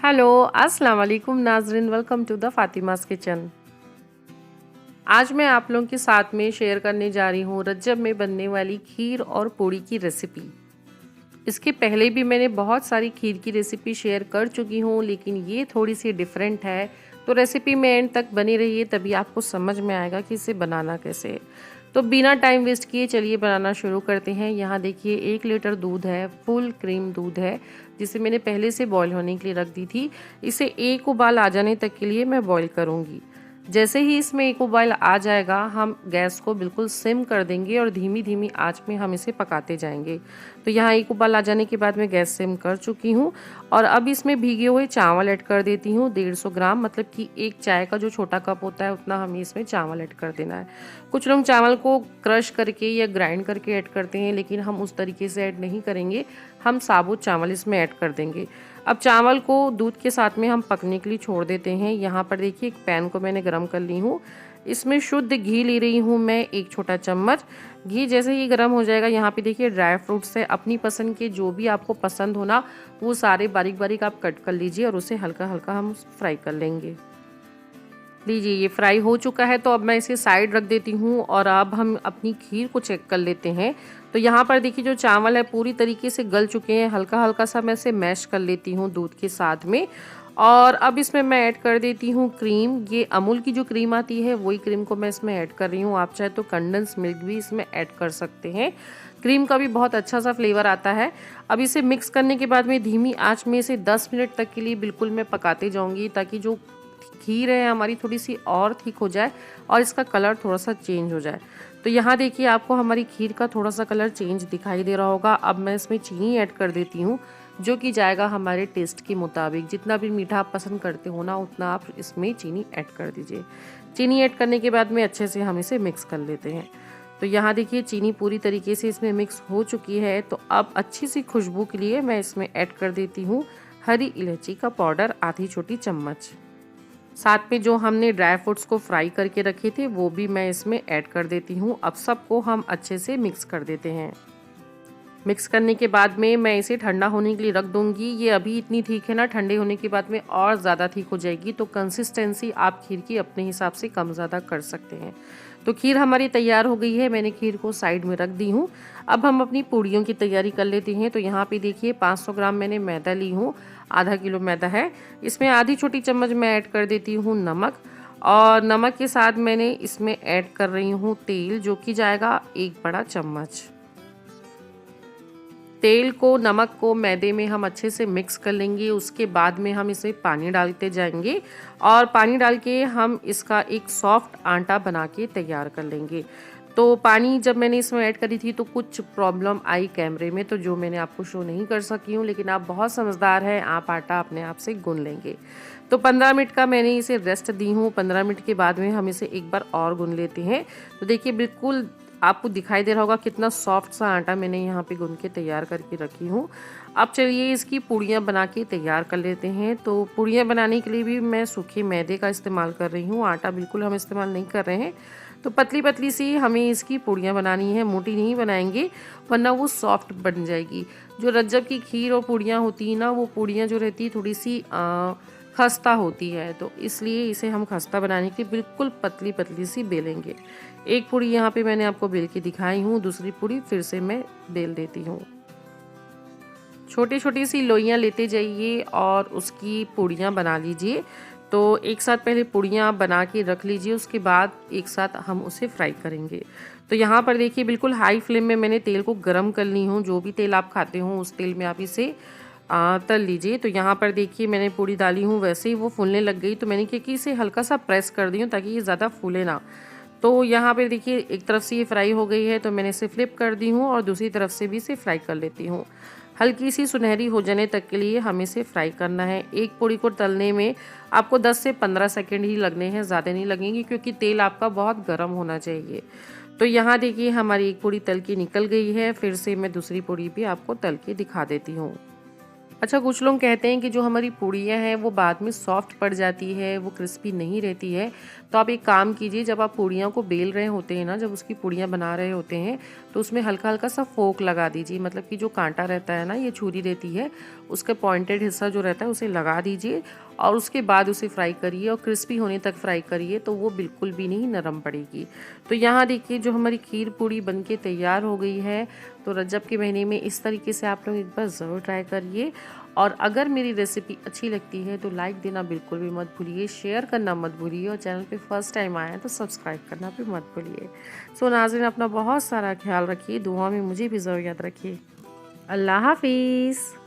Hello, अस्सलाम वालेकुम नाज़रीन, वेलकम टू द फ़ातिमाज़ किचन। आज मैं आप लोगों के साथ में शेयर करने जा रही हूँ रजब में बनने वाली खीर और पूड़ी की रेसिपी। इसके पहले भी मैंने बहुत सारी खीर की रेसिपी शेयर कर चुकी हूँ, लेकिन ये थोड़ी सी डिफरेंट है। तो रेसिपी में एंड तक बनी रहिए, तभी आपको समझ में आएगा कि इसे बनाना कैसे है। तो बिना टाइम वेस्ट किए चलिए बनाना शुरू करते हैं। यहाँ देखिए 1 लीटर दूध है, फुल क्रीम दूध है, जिसे मैंने पहले से बॉईल होने के लिए रख दी थी। इसे एक उबाल आ जाने तक के लिए मैं बॉईल करूँगी। जैसे ही इसमें एक उबाल आ जाएगा, हम गैस को बिल्कुल सिम कर देंगे और धीमी धीमी आंच में हम इसे पकाते जाएंगे। तो यहाँ एक उबाल आ जाने के बाद मैं गैस सिम कर चुकी हूँ और अब इसमें भीगे हुए चावल ऐड कर देती हूँ 150 ग्राम, मतलब कि एक चाय का जो छोटा कप होता है उतना हमें इसमें चावल ऐड कर देना है। कुछ लोग चावल को क्रश करके या ग्राइंड करके ऐड करते हैं, लेकिन हम उस तरीके से ऐड नहीं करेंगे, हम साबुत चावल इसमें ऐड कर देंगे। अब चावल को दूध के साथ में हम पकने के लिए छोड़ देते हैं। यहाँ पर देखिए एक पैन को मैंने गरम कर ली हूँ। इसमें शुद्ध घी ले रही हूँ मैं 1 छोटा चम्मच। घी जैसे ही गर्म हो जाएगा, यहाँ पे देखिए ड्राई फ्रूट्स है, अपनी पसंद के जो भी आपको पसंद हो ना, वो सारे बारीक बारीक आप कट कर लीजिए और उसे हल्का हल्का हम फ्राई कर लेंगे। लीजिए ये फ्राई हो चुका है, तो अब मैं इसे साइड रख देती हूँ और अब हम अपनी खीर को चेक कर लेते हैं। तो यहाँ पर देखिए जो चावल है पूरी तरीके से गल चुके हैं। हल्का हल्का सा मैं इसे मैश कर लेती हूँ दूध के साथ में। और अब इसमें मैं ऐड कर देती हूँ क्रीम। ये अमूल की जो क्रीम आती है वही क्रीम को मैं इसमें ऐड कर रही हूँ। आप चाहे तो कंडेंस मिल्क भी इसमें ऐड कर सकते हैं। क्रीम का भी बहुत अच्छा सा फ्लेवर आता है। अब इसे मिक्स करने के बाद में धीमी आंच में इसे 10 मिनट तक के लिए बिल्कुल मैं पकाते जाऊँगी, ताकि जो खीर है हमारी थोड़ी सी और थिक हो जाए और इसका कलर थोड़ा सा चेंज हो जाए। तो यहाँ देखिए आपको हमारी खीर का थोड़ा सा कलर चेंज दिखाई दे रहा होगा। अब मैं इसमें चीनी ऐड कर देती हूँ, जो कि जाएगा हमारे टेस्ट के मुताबिक। जितना भी मीठा आप पसंद करते हो ना, उतना आप इसमें चीनी ऐड कर दीजिए। चीनी ऐड करने के बाद में अच्छे से हम इसे मिक्स कर लेते हैं। तो यहाँ देखिए चीनी पूरी तरीके से इसमें मिक्स हो चुकी है। तो अब अच्छी सी खुशबू के लिए मैं इसमें ऐड कर देती हूँ हरी इलायची का पाउडर आधी छोटी चम्मच। साथ में जो हमने ड्राई फ्रूट्स को फ्राई करके रखे थे वो भी मैं इसमें ऐड कर देती हूँ। अब सबको हम अच्छे से मिक्स कर देते हैं। मिक्स करने के बाद में मैं इसे ठंडा होने के लिए रख दूंगी। ये अभी इतनी ठीक है ना, ठंडे होने के बाद में और ज़्यादा ठीक हो जाएगी। तो कंसिस्टेंसी आप खीर की अपने हिसाब से कम ज़्यादा कर सकते हैं। तो खीर हमारी तैयार हो गई है, मैंने खीर को साइड में रख दी हूँ। अब हम अपनी पूड़ियों की तैयारी कर लेते हैं। तो यहाँ पे देखिए 500 ग्राम मैंने मैदा ली हूँ, आधा किलो मैदा है। इसमें आधी छोटी चम्मच मैं ऐड कर देती हूँ नमक, और नमक के साथ मैंने इसमें ऐड कर रही हूँ तेल, जो कि जाएगा 1 बड़ा चम्मच। तेल को, नमक को मैदे में हम अच्छे से मिक्स कर लेंगे। उसके बाद में हम इसे पानी डालते जाएंगे और पानी डाल के हम इसका एक सॉफ्ट आटा बना के तैयार कर लेंगे। तो पानी जब मैंने इसमें ऐड करी थी तो कुछ प्रॉब्लम आई कैमरे में, तो जो मैंने आपको शो नहीं कर सकी हूँ, लेकिन आप बहुत समझदार हैं, आप आटा अपने आप से गूंद लेंगे। तो 15 मिनट का मैंने इसे रेस्ट दी हूँ। 15 मिनट के बाद में हम इसे एक बार और गूंद लेते हैं। तो देखिए बिल्कुल आपको दिखाई दे रहा होगा कितना सॉफ्ट सा आटा मैंने यहाँ पे गूंद के तैयार करके रखी हूँ। अब चलिए इसकी पूड़ियाँ बना के तैयार कर लेते हैं। तो पूड़ियाँ बनाने के लिए भी मैं सूखे मैदे का इस्तेमाल कर रही हूँ, आटा बिल्कुल हम इस्तेमाल नहीं कर रहे हैं। तो पतली पतली सी हमें इसकी पूड़ियाँ बनानी है, मोटी नहीं बनाएंगे वरना वो सॉफ्ट बन जाएगी। जो रज्जब की खीर और पूड़ियाँ होती है ना, वो पूड़ियाँ जो रहती है थोड़ी सी खस्ता होती है, तो इसलिए इसे हम खस्ता बनाने के लिए बिल्कुल पतली पतली सी बेलेंगे। एक पूड़ी यहाँ पे मैंने आपको बेल के दिखाई हूँ, दूसरी पूड़ी फिर से मैं बेल देती हूँ। छोटी छोटी सी लोइयाँ लेते जाइए और उसकी पूड़ियाँ बना लीजिए। तो एक साथ पहले पूड़ियाँ बना के रख लीजिए, उसके बाद एक साथ हम उसे फ्राई करेंगे। तो यहाँ पर देखिए बिल्कुल हाई फ्लेम में मैंने तेल को गरम कर ली हूँ। जो भी तेल आप खाते हो उस तेल में आप इसे तल लीजिए। तो यहाँ पर देखिए मैंने पूड़ी डाली हूँ, वैसे ही वो फूलने लग गई। तो मैंने क्या कि इसे हल्का सा प्रेस कर दी हूँ ताकि ये ज़्यादा फूले ना। तो यहाँ पे देखिए एक तरफ से ये फ्राई हो गई है, तो मैंने इसे फ्लिप कर दी हूँ और दूसरी तरफ से भी इसे फ्राई कर लेती हूँ। हल्की सी सुनहरी हो जाने तक के लिए हमें इसे फ्राई करना है। एक पूड़ी को तलने में आपको 10 से 15 सेकंड ही लगने हैं, ज़्यादा नहीं लगेंगे, क्योंकि तेल आपका बहुत गर्म होना चाहिए। तो यहाँ देखिए हमारी एक पूड़ी तल के निकल गई है। फिर से मैं दूसरी पूड़ी भी आपको तल के दिखा देती हूँ। अच्छा, कुछ लोग कहते हैं कि जो हमारी पूड़ियाँ हैं वो बाद में सॉफ्ट पड़ जाती है, वो क्रिस्पी नहीं रहती है। तो आप एक काम कीजिए, जब आप पूड़ियों को बेल रहे होते हैं ना, जब उसकी पूड़ियाँ बना रहे होते हैं, तो उसमें हल्का-हल्का सा फोक लगा दीजिए। मतलब कि जो काँटा रहता है ना, ये छुरी रहती है, उसका पॉइंटेड हिस्सा जो रहता है उसे लगा दीजिए और उसके बाद उसे फ्राई करिए और क्रिस्पी होने तक फ्राई करिए, तो वो बिल्कुल भी नहीं नरम पड़ेगी। तो यहाँ देखिए जो हमारी खीर पूड़ी बनके तैयार हो गई है। तो रजब के महीने में इस तरीके से आप लोग एक बार ज़रूर ट्राई करिए। और अगर मेरी रेसिपी अच्छी लगती है तो लाइक देना बिल्कुल भी मत भूलिए, शेयर करना मत भूलिए और चैनल पे फर्स्ट टाइम आए हैं तो सब्सक्राइब करना भी मत भूलिए। सो नाज़रीन, अपना बहुत सारा ख्याल रखिए, दुआ में मुझे भी ज़रूर याद रखिए। अल्लाह हाफिज़।